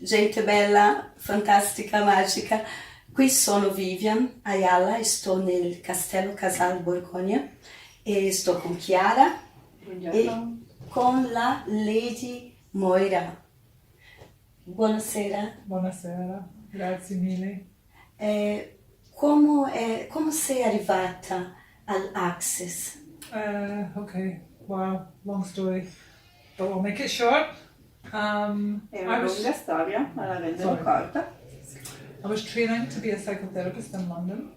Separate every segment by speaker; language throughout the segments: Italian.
Speaker 1: gente bella, fantastica, magica. Qui sono Vívian Ajala e sto nel Castello Casal Borgogna e sto con Chiara e con la Lady Moira. Buonasera.
Speaker 2: Buonasera, grazie mille.
Speaker 1: Come sei arrivata all'Access?
Speaker 2: Okay, wow, long story, but we'll make it short.
Speaker 3: È una lunga storia, ma la renderò corta.
Speaker 2: I was training to be a psychotherapist in London.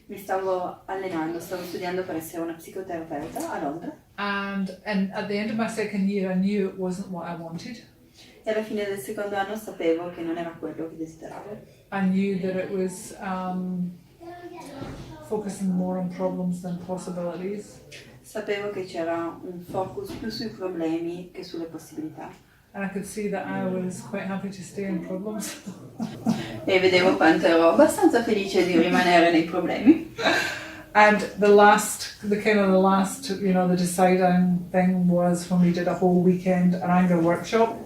Speaker 3: Mi stavo allenando, stavo studiando per essere una psicoterapeuta a Londra.
Speaker 2: And at the end of my second year, I knew it wasn't what I wanted.
Speaker 3: E alla fine del secondo anno sapevo che non era quello che desideravo.
Speaker 2: I knew that it was focusing more on problems than possibilities.
Speaker 3: Sapevo che c'era un focus più sui problemi che sulle possibilità.
Speaker 2: And I could see that I was quite happy to stay in problems.
Speaker 3: E vedevo quanto ero abbastanza felice di rimanere nei problemi.
Speaker 2: And the deciding thing was when we did a whole weekend an anger workshop.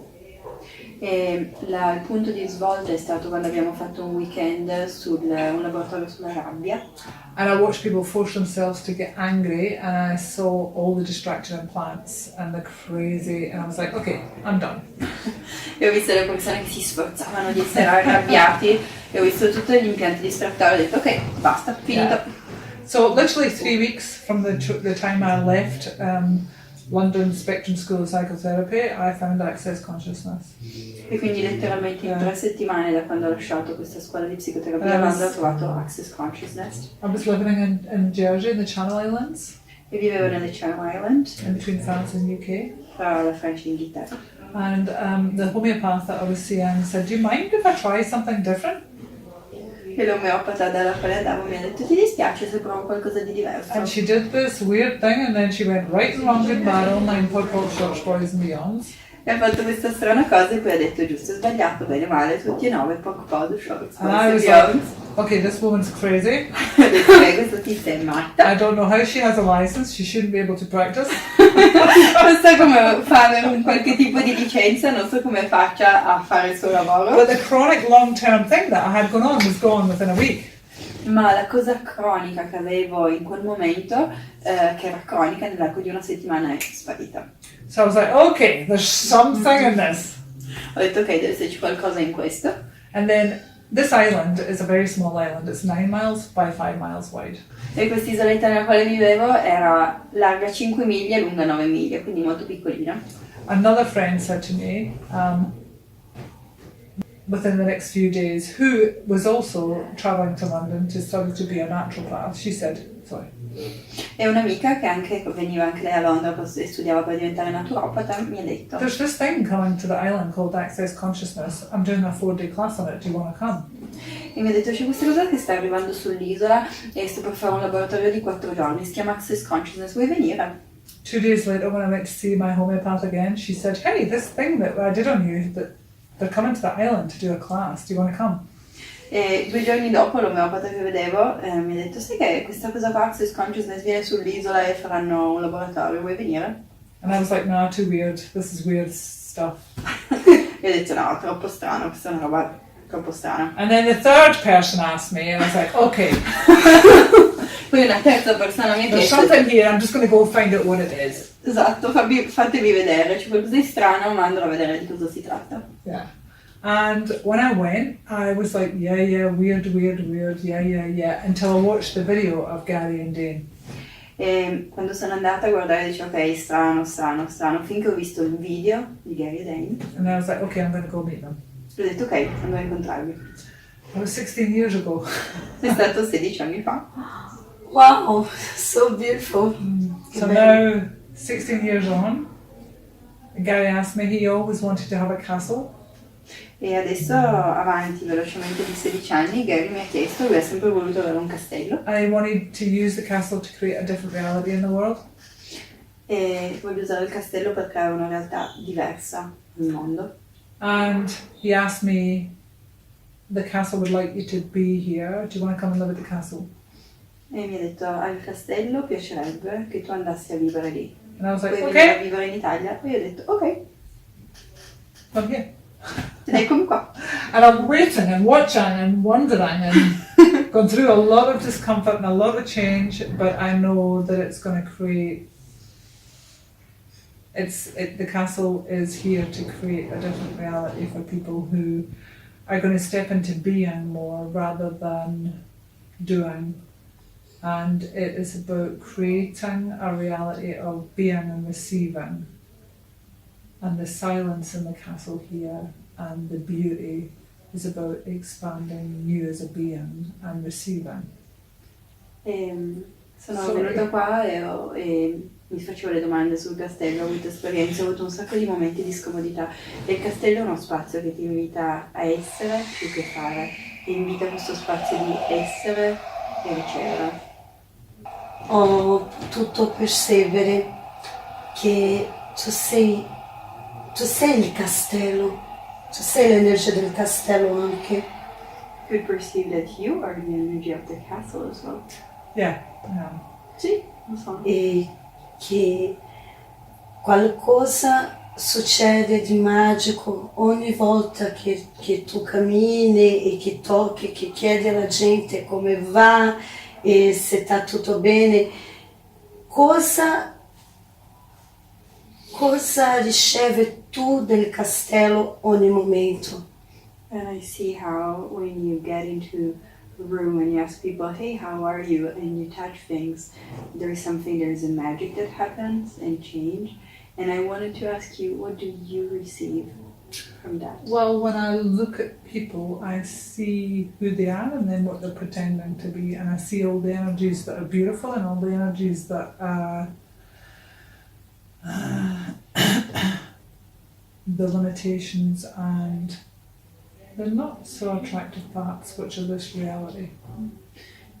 Speaker 3: E il punto di svolta è stato quando abbiamo fatto un weekend un laboratorio sulla rabbia.
Speaker 2: And I watched people force themselves to get angry, and I saw all the distraction implants and the crazy, and I was like, okay, I'm done.
Speaker 3: E ho visto le persone che si sforzavano di essere arrabbiati, e ho visto tutti gli impianti distrattori, ho detto ok, basta, finito.
Speaker 2: Yeah. So literally 3 weeks from the time I left London Spectrum School of Psychotherapy, I found Access Consciousness.
Speaker 3: E quindi letteralmente in 3 settimane da quando ho lasciato questa scuola di psicoterapia a Londra ho trovato Access Consciousness.
Speaker 2: I was living in Jersey, in the Channel Islands.
Speaker 3: E vivevo nelle Channel Island.
Speaker 2: In between France and UK.
Speaker 3: Tra la Francia e l'Inghilterra.
Speaker 2: And the homeopath that I was seeing said, do you mind if I try something different?
Speaker 3: E l'omeopata dalla quale andavo mi ha detto ti dispiace se provo qualcosa di diverso.
Speaker 2: And she did this weird thing and then she went right and wrong and bad online podcast shorts boys and beyonds.
Speaker 3: E ha fatto questa strana cosa e poi ha detto giusto e sbagliato, bene male, tutti e 9, poco poco, shorts, boys and beyonds.
Speaker 2: Okay, this woman's crazy.
Speaker 3: Ho detto ok, questa tizia è matta.
Speaker 2: I don't know how she has a license, she shouldn't be able to practice.
Speaker 3: Non so come fare un qualche tipo di licenza, non so come faccia a fare il suo lavoro.
Speaker 2: But the chronic long-term thing that I had going on was gone within a week.
Speaker 3: Ma la cosa cronica che avevo in quel momento, che era cronica, nell'arco di una settimana è sparita.
Speaker 2: So I was like, okay, there's something in this.
Speaker 3: Ho detto ok, deve esserci qualcosa in questo.
Speaker 2: And then this island is a very small island. It's 9 miles by 5 miles wide.
Speaker 3: E quest'isoletta nella quale vivevo era larga 5 miglia e lunga 9 miglia, quindi molto piccolina.
Speaker 2: Another friend said to me, within the next few days, who was also travelling to London to study to be a naturopath, she said, sorry.
Speaker 3: E un'amica che veniva anche lei a Londra e studiava per diventare naturopata mi ha detto
Speaker 2: there's this thing coming to the island called Access Consciousness. I'm doing a 4-day class on it. Do you want to come?
Speaker 3: E mi ha detto c'è questa cosa che sta arrivando sull'isola e sto per fare un laboratorio di 4 giorni, si chiama Access Consciousness, vuoi venire?
Speaker 2: 2 days later, when I went to see my homeopath again, she said, hey, this thing that I did on you, that they're coming to the island to do a class. Do you want to come?
Speaker 3: E 2 giorni dopo l'omeopata che vedevo mi ha detto sai che questa cosa qua, Access Consciousness, viene sull'isola e faranno un laboratorio, vuoi venire?
Speaker 2: And I was like, no, too weird. This is weird stuff.
Speaker 3: E ho detto no, troppo strano, questa è una roba troppo strana.
Speaker 2: And then the third person asked me, and I was like, okay.
Speaker 3: Poi una terza persona mi ha
Speaker 2: There's
Speaker 3: chiesto
Speaker 2: something here, I'm just going to go find out what it is.
Speaker 3: esatto, fatemi vedere, c'è qualcosa di strano ma andrò a vedere di cosa si tratta.
Speaker 2: Yeah. And when I went, I was like, yeah, weird, yeah, until I watched the video of Gary and Dane.
Speaker 3: E quando sono andata a guardare dicevo ok, strano, finché ho visto il video di Gary e Dane.
Speaker 2: And I was like, okay, I'm going to go meet them.
Speaker 3: Ho detto ok, andrò a incontrarli.
Speaker 2: That was 16 years ago.
Speaker 3: È stato 16 anni fa.
Speaker 1: Wow, so beautiful.
Speaker 2: So now, 16 years on, Gary asked me, he always wanted to have a castle.
Speaker 3: E adesso, avanti velocemente di 16 anni, Gary mi ha chiesto, lui ha sempre voluto avere un castello.
Speaker 2: I wanted to use the castle to create a different reality in the world.
Speaker 3: E voglio usare il castello per creare una realtà diversa nel mondo.
Speaker 2: And he asked me, the castle would like you to be here. Do you want to come and live at the castle?
Speaker 3: E mi ha detto, al castello piacerebbe che tu andassi a vivere lì.
Speaker 2: And I was like,
Speaker 3: Puoi venire a
Speaker 2: okay,
Speaker 3: vivere in Italia? E io ho detto, ok.
Speaker 2: I'm here.
Speaker 3: Ed eccomi qua.
Speaker 2: And I'm waiting and watching and wondering and going through a lot of discomfort and a lot of change, but I know that it's going to create. The castle is here to create a different reality for people who are going to step into being more rather than doing. And it is about creating a reality of being and receiving. And the silence in the castle here and the beauty is about expanding you as a being and receiving.
Speaker 3: Sono venuta qua e mi facevo le domande sul castello, ho avuto esperienze, ho avuto un sacco di momenti di scomodità. E il castello è uno spazio che ti invita a essere più che fare, ti invita a questo spazio di essere e ricevere.
Speaker 1: Ho potuto percepire che tu sei il castello, tu sei l'energia del castello anche.
Speaker 3: Could perceive that you are the energy of the castle as well.
Speaker 2: Yeah.
Speaker 3: Sì, lo so.
Speaker 1: E che qualcosa succede di magico ogni volta che tu cammini e che tocchi, che chiedi alla gente come va e se sta tutto bene. Cosa ricevi tu del castello ogni momento?
Speaker 3: And I see how when you get into a room and you ask people, hey, how are you? And you touch things, there's a magic that happens and change. And I wanted to ask you, what do you receive from that?
Speaker 2: Well, when I look at people, I see who they are and then what they're pretending to be. And I see all the energies that are beautiful and all the energies that are the limitations and the not so attractive parts, which are this reality.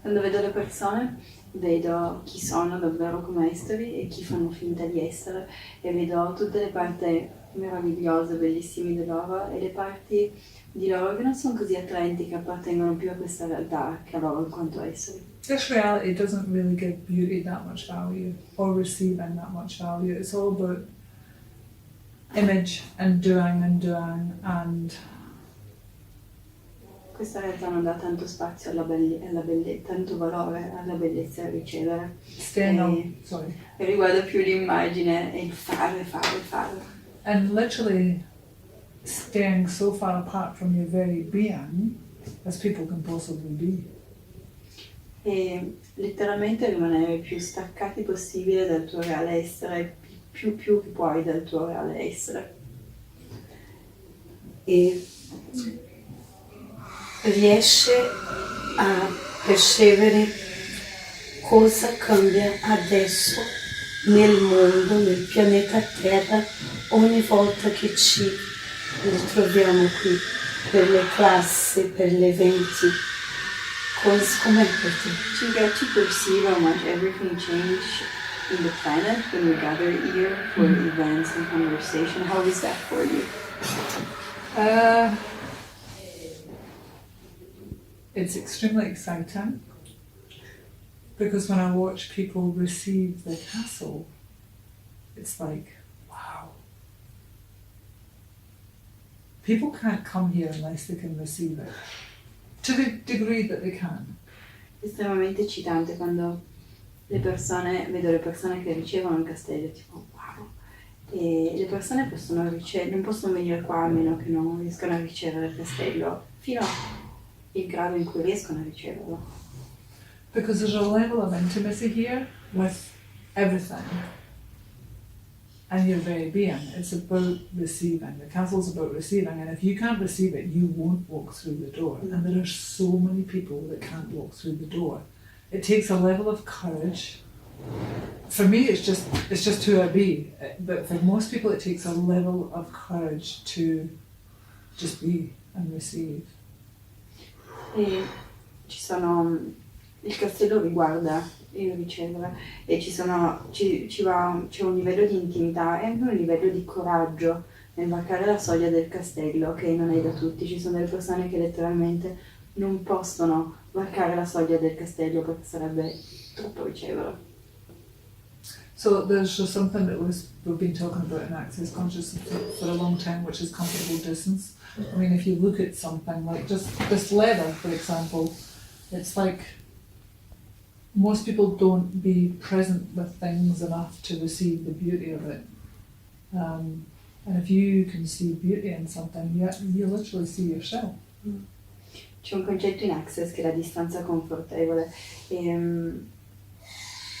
Speaker 3: Quando vedo le persone, vedo chi sono davvero come esseri e chi fanno finta di essere, e vedo tutte le parti meravigliose, bellissime di loro e le parti di loro che non sono così attraenti, che appartengono più a questa realtà che a loro in quanto esseri.
Speaker 2: This reality doesn't really give beauty that much value or receiving that much value. It's all about image and doing and
Speaker 3: Questa realtà non dà tanto spazio alla bellezza, tanto valore alla bellezza da ricevere. E riguarda più l'immagine e il fare.
Speaker 2: And literally staying so far apart from your very being as people can possibly be.
Speaker 3: E letteralmente rimanere più staccati possibile dal tuo reale essere, più che puoi dal tuo reale essere.
Speaker 1: E riesce a percepire cosa cambia adesso nel mondo, nel pianeta Terra, ogni volta che ci ritroviamo qui, per le classi, per gli eventi. Com'è per te?
Speaker 3: Do you get to perceive how much everything changed in the planet when we gather here for events and conversation? How is that for you?
Speaker 2: It's extremely exciting because when I watch people receive the castle, it's like, wow. People can't come here unless they can receive it, to the degree that they can.
Speaker 3: Estremamente eccitante quando vedo le persone che ricevono il castello, tipo wow. E le persone non possono venire qua a meno che non riescano a ricevere il castello fino al grado in cui riescono a riceverlo.
Speaker 2: Because there's a level of intimacy here with everything and your very being. It's about receiving. The castle's about receiving, and if you can't receive it, you won't walk through the door. And there are so many people that can't walk through the door. It takes a level of courage. For me, it's just who I be. But for most people, it takes a level of courage to just be and receive.
Speaker 3: E il castello riguarda il ricevere e c'è un livello di intimità e anche un livello di coraggio nel varcare la soglia del castello che non è da tutti. Ci sono delle persone che letteralmente non possono varcare la soglia del castello perché sarebbe troppo ricevere.
Speaker 2: So there's just something that we've been talking about in Access Consciousness for a long time, which is comfortable distance. I mean, if you look at something like just this leather, for example, it's like most people don't be present with things enough to receive the beauty of it. And if you can see beauty in something, you literally see yourself.
Speaker 3: C'è un concetto in Access che è la distanza confortevole.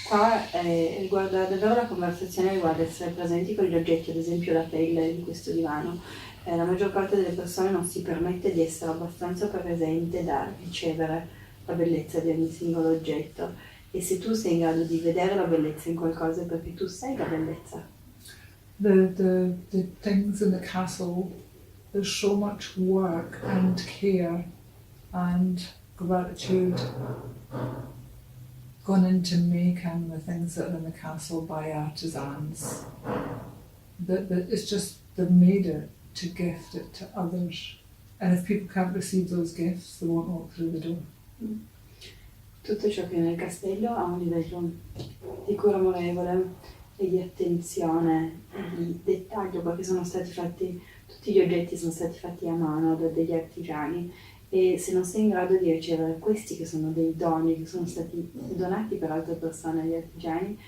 Speaker 3: Qua riguarda davvero la conversazione, riguarda essere presenti con gli oggetti, ad esempio la pelle di questo divano. La maggior parte delle persone non si permette di essere abbastanza presente da ricevere la bellezza di ogni singolo oggetto, e se tu sei in grado di vedere la bellezza in qualcosa è perché tu sei la bellezza.
Speaker 2: The things in the castle, there's so much work and care and gratitude gone into making the things that are in the castle by artisans. That it's just they've made it to gift it to others, and if people can't receive those gifts, they won't walk through the door.
Speaker 3: Tutto ciò che è nel castello ha un livello di cura amorevole e di attenzione e di dettaglio, perché sono stati fatti, tutti gli oggetti sono stati fatti a mano da degli artigiani, e se non sei in grado di ricevere questi, che sono dei doni che sono stati donati per altre persone agli artigiani,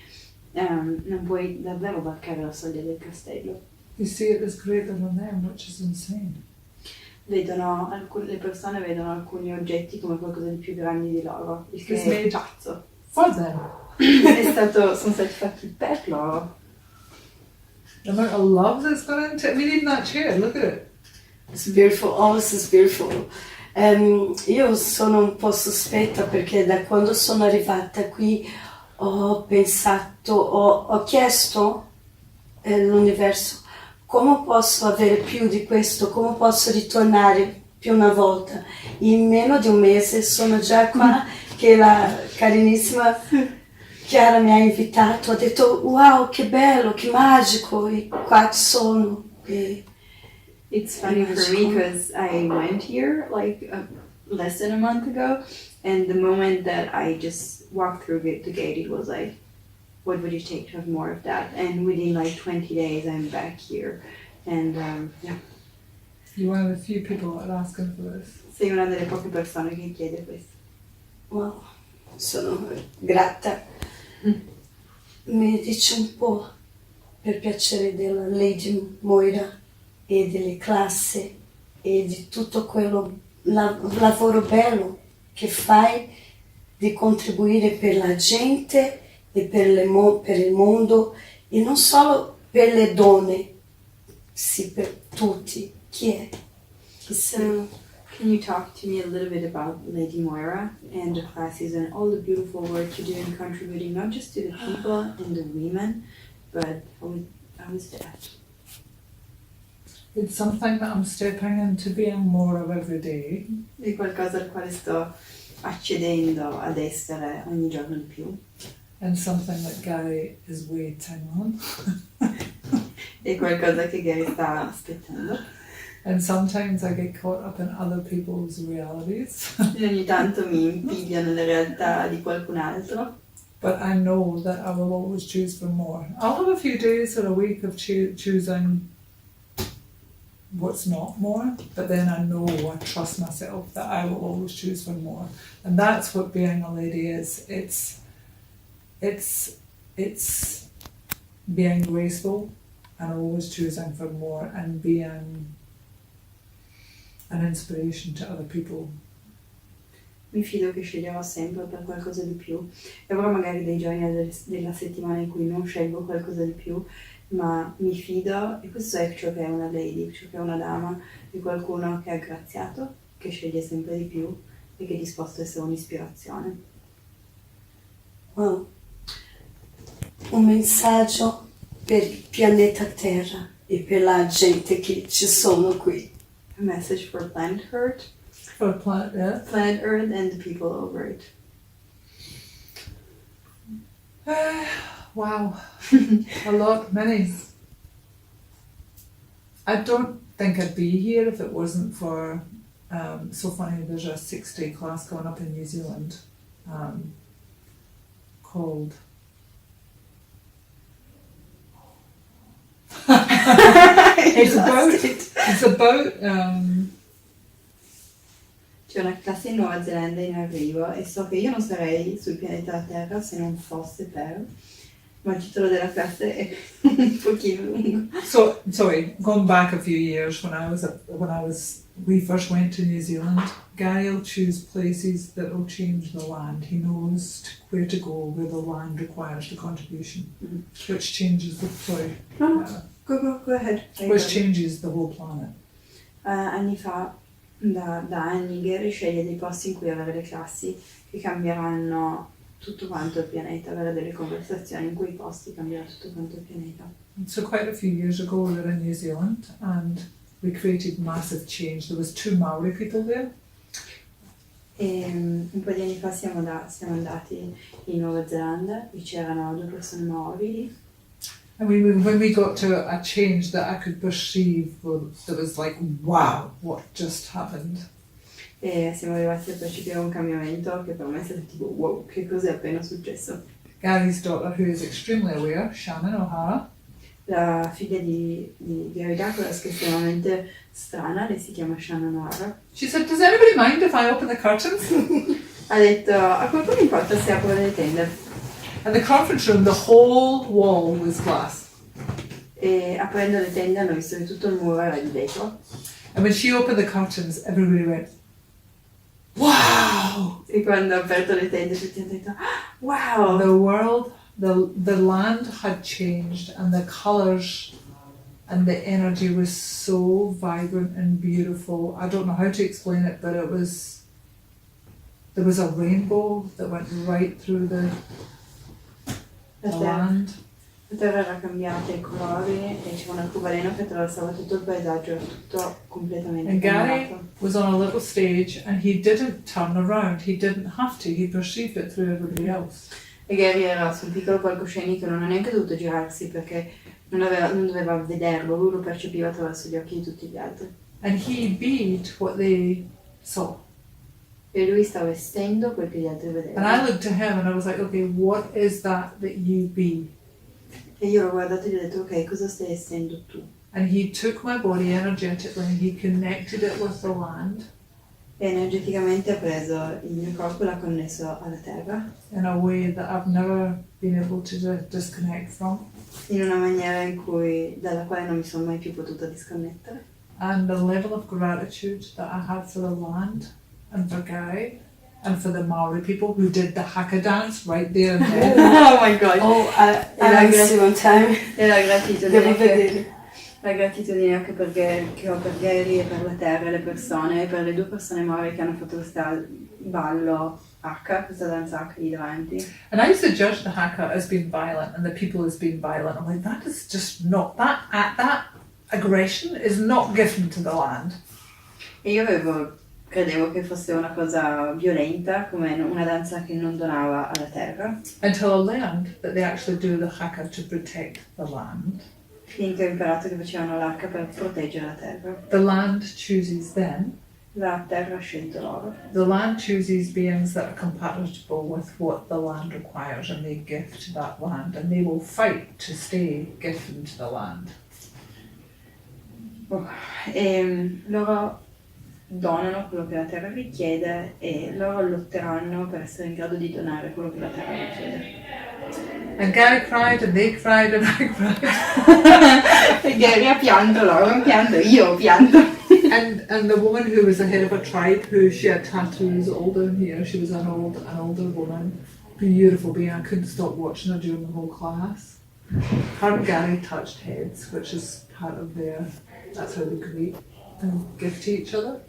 Speaker 3: non puoi davvero varcare la soglia del castello.
Speaker 2: You see it as greater than them, which is insane.
Speaker 3: Le persone vedono alcuni oggetti come qualcosa di più grande di loro, il che
Speaker 2: It's
Speaker 3: è
Speaker 2: made
Speaker 3: pazzo.
Speaker 2: for them.
Speaker 3: Sono stati fatti per loro.
Speaker 2: The amount of love that's gone into it. I mean, even that chair, look at it.
Speaker 1: It's beautiful, all this is beautiful. Io sono un po' sospetta perché da quando sono arrivata qui ho pensato, ho chiesto all'universo come posso avere più di questo, come posso ritornare più una volta. In meno di un mese sono già qua, che la carinissima Chiara mi ha invitato, ha detto wow che bello, che magico, e qua sono.
Speaker 3: It's funny for me because I went here like less than a month ago, and the moment that I just walked through the gate, it was like, what would it take to have more of that? And within like 20 days, I'm back here. And yeah.
Speaker 2: You're one of the few people that are asking for this.
Speaker 3: Sei una delle poche persone che chiede questo.
Speaker 1: Wow, sono grata. Mi dice un po', per piacere, della Lady Moira e delle classi e di tutto quello lavoro bello che fai di contribuire per la gente e per il mondo, e non solo per le donne, sì, per tutti. Chi è?
Speaker 3: So, can you talk to me a little bit about Lady Moira and the classes and all the beautiful work you do in contributing not just to the people and the women, but how is that?
Speaker 2: It's something that I'm stepping into being more of every day.
Speaker 3: È qualcosa al quale sto accedendo ad essere ogni giorno di più.
Speaker 2: And something that Gary is waiting on.
Speaker 3: È qualcosa che Gary sta aspettando.
Speaker 2: And sometimes I get caught up in other people's realities.
Speaker 3: E ogni tanto mi impiglio nelle realtà di qualcun altro.
Speaker 2: But I know that I will always choose for more. I'll have a few days or a week of choosing what's not more, but then I know, I trust myself that I will always choose for more. And that's what being a lady is. It's being graceful and always choosing for more and being an inspiration to other people.
Speaker 3: Mi fido che sceglierò sempre per qualcosa di più. E avrò magari dei giorni della settimana in cui non scelgo qualcosa di più, ma mi fido, e questo è ciò che è una lady, ciò che è una dama, di qualcuno che è aggraziato, che sceglie sempre di più e che è disposto a essere un'ispirazione.
Speaker 1: Wow. Un messaggio per il pianeta Terra e per la gente che ci sono qui.
Speaker 3: A message for planet Earth.
Speaker 2: For planet Earth.
Speaker 3: Planet Earth and the people over it.
Speaker 2: Wow. A lot, many. I don't think I'd be here if it wasn't for, so funny, there's a 6-day class going up in New Zealand called It's about
Speaker 3: C'è una classe in Nuova Zelanda in arrivo e so che io non sarei sul pianeta Terra se non fosse per... Ma il titolo della classe è un pochino lungo.
Speaker 2: so sorry, going back a few years we first went to New Zealand. Gary will choose places that will change the land. He knows where to go where the land requires the contribution, which changes the
Speaker 3: Go ahead.
Speaker 2: which changes the whole planet.
Speaker 3: Anni fa, da anni, Gary sceglie dei posti in cui avere le classi che cambieranno tutto quanto il pianeta, avere delle conversazioni in quei posti cambierà tutto quanto il pianeta.
Speaker 2: So quite a few years ago we were in New Zealand and we created massive change. There was 2 Maori people there.
Speaker 3: E un po' di anni fa siamo andati in Nuova Zelanda e c'erano 2 persone Maori lì.
Speaker 2: And when we got to a change that I could perceive, there was like, wow, what just happened?
Speaker 3: E siamo arrivati a percepire un cambiamento che per me è stato tipo, wow, che cos'è appena successo?
Speaker 2: Gary's daughter, who is extremely aware, Shannon O'Hara,
Speaker 3: La figlia di Gary Douglas, che è estremamente strana, lei si chiama Shannon O'Hara,
Speaker 2: she said, does anybody mind if I open the curtains?
Speaker 3: ha detto, a qualcuno importa se apro le tende?
Speaker 2: And the conference room, the whole wall was glass.
Speaker 3: E aprendo le tende hanno visto che tutto il muro era di vetro.
Speaker 2: And when she opened the curtains, everybody went, wow!
Speaker 3: E quando ha aperto le tende tutti hanno detto, wow!
Speaker 2: The world, the land had changed and the colours and the energy was so vibrant and beautiful. I don't know how to explain it, but there was a rainbow that went right through the land.
Speaker 3: La terra era cambiata, i colori, e c'era una arcobaleno che attraversava tutto il paesaggio, era tutto completamente
Speaker 2: And Gary
Speaker 3: cambiato.
Speaker 2: was on a little stage and he didn't turn around. He didn't have to. He perceived it through everybody else.
Speaker 3: E Gary era su un piccolo palcoscenico, non ha neanche dovuto girarsi perché non doveva vederlo, lui lo percepiva attraverso gli occhi di tutti gli altri.
Speaker 2: And he beat what they saw.
Speaker 3: E lui stava vestendo quel che gli altri
Speaker 2: And I
Speaker 3: vedevano.
Speaker 2: looked at him and I was like, okay, what is that you be?
Speaker 3: E io l'ho guardato e gli ho detto, ok, cosa stai essendo tu?
Speaker 2: And he took my body energetically and he connected it with the land
Speaker 3: E energeticamente ha preso il mio corpo e l'ha connesso alla terra,
Speaker 2: in a way that I've never been able to disconnect from.
Speaker 3: in una maniera dalla quale non mi sono mai più potuta disconnettere.
Speaker 2: And the level of gratitude that I had for the land and for Gary and for the Maori people who did the haka dance right there and then.
Speaker 3: Oh my god!
Speaker 1: Oh, I see one time.
Speaker 3: E la gratitudine
Speaker 1: Devo vedere.
Speaker 3: La gratitudine che ho per Gary e per la terra e le persone, e per le 2 persone Maori che hanno fatto questo ballo Haka, questa danza Haka lì davanti.
Speaker 2: And I used to judge the haka as being violent and the people as being violent. I'm like, that is just not, that aggression is not given to the land.
Speaker 3: E io credevo che fosse una cosa violenta, come una danza che non donava alla terra.
Speaker 2: Until I learned that they actually do the haka to protect the land.
Speaker 3: Finché ho imparato che facevano l'H per proteggere la terra.
Speaker 2: The land chooses them.
Speaker 3: La terra ha scelto loro.
Speaker 2: The land chooses beings that are compatible with what the land requires and they give to that land and they will fight to stay given to the land.
Speaker 3: E loro donano quello che la terra richiede e loro lotteranno per essere in grado di donare quello che la terra richiede.
Speaker 2: And Gary cried and they cried and I cried.
Speaker 3: E Gary ha pianto, loro hanno pianto, io ho pianto.
Speaker 2: And the woman who was the head of a tribe, who she had tattoos all down here, she was an older woman, beautiful being. I couldn't stop watching her during the whole class. Her and Gary touched heads, which is part of that's how they greet and give to each other.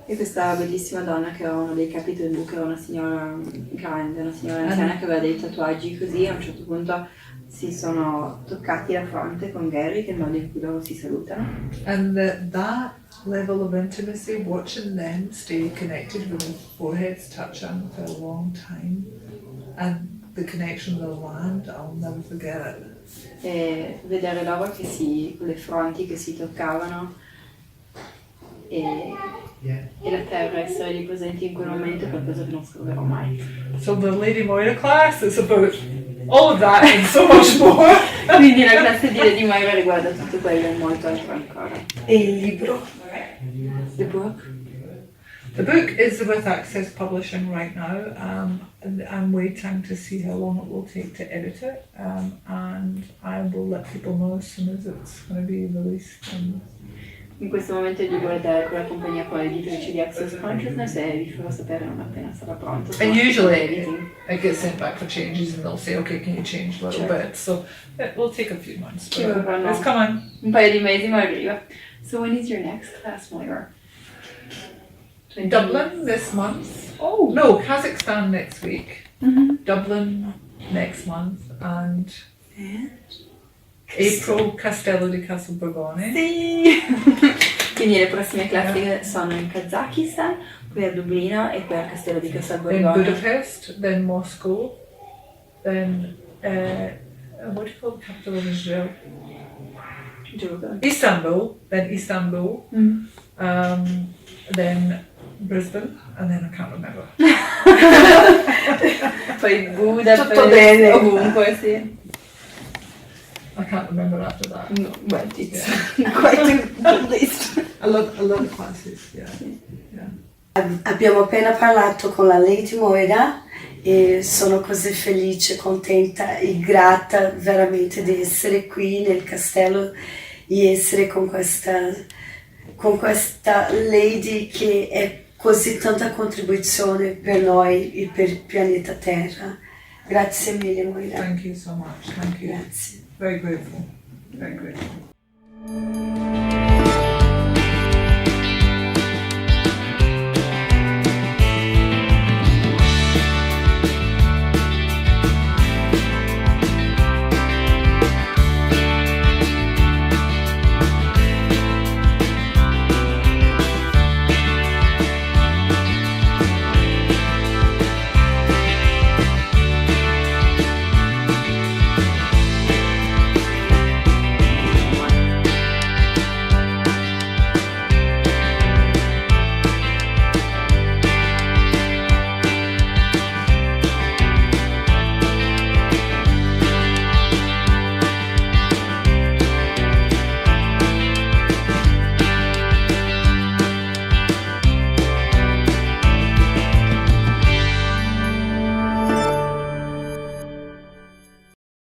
Speaker 3: E questa bellissima donna che aveva uno dei capi tribù, che era una signora grande, una signora anziana che aveva dei tatuaggi così, a un certo punto si sono toccati la fronte con Gary, che è il modo in cui loro si salutano.
Speaker 2: And that level of intimacy, watching them stay connected with their foreheads touching for a long time, and the connection with the land, I'll never forget it.
Speaker 3: E vedere loro con le fronti che si toccavano e la terra, essere lì presenti in quel momento è qualcosa che non scorderò mai.
Speaker 2: So the Lady Moira class is about all of that and so much more.
Speaker 3: Quindi la classe di Lady Moira riguarda tutto quello e molto altro ancora.
Speaker 1: E il libro?
Speaker 3: The book?
Speaker 2: The book is with Access Publishing right now. And I'm waiting to see how long it will take to edit it, and I will let people know as soon as it's going to be released.
Speaker 3: In questo momento il libro è con la compagnia con l'editrice di Access Consciousness e vi farò sapere non appena sarà pronto.
Speaker 2: And usually it gets sent back for changes, and they'll say, okay, can you change a little bit? So it will take a few months.
Speaker 3: Ci vorranno
Speaker 2: It's coming.
Speaker 3: un paio di mesi, ma arriva. So when is your next class, Moira?
Speaker 2: Dublin this month.
Speaker 3: Oh!
Speaker 2: No, Kazakhstan next week.
Speaker 3: Mm-hmm.
Speaker 2: Dublin next month, and April Castello di Castelborgone.
Speaker 3: Sì! Quindi le prossime classi sono in Kazakistan, qui a Dublino e poi al Castello di
Speaker 2: Then
Speaker 3: Castelborgone.
Speaker 2: Budapest, then Moscow, then what do you call the capital of Israel?
Speaker 3: Giuro.
Speaker 2: Istanbul, then Istanbul, then Brisbane, and then I can't remember.
Speaker 3: Poi Budapest,
Speaker 1: Tutto bene.
Speaker 3: ovunque, sì.
Speaker 2: I can't remember after that.
Speaker 3: No, but it's quite a good list.
Speaker 2: I love classes, yeah.
Speaker 1: Abbiamo appena parlato con la Lady Moira e sono così felice, contenta e grata veramente di essere qui nel castello e essere con questa Lady che è così tanta contribuzione per noi e per il pianeta Terra. Grazie mille Moira.
Speaker 2: Thank you so much. Thank you.
Speaker 1: Grazie.
Speaker 2: Very grateful. Very grateful.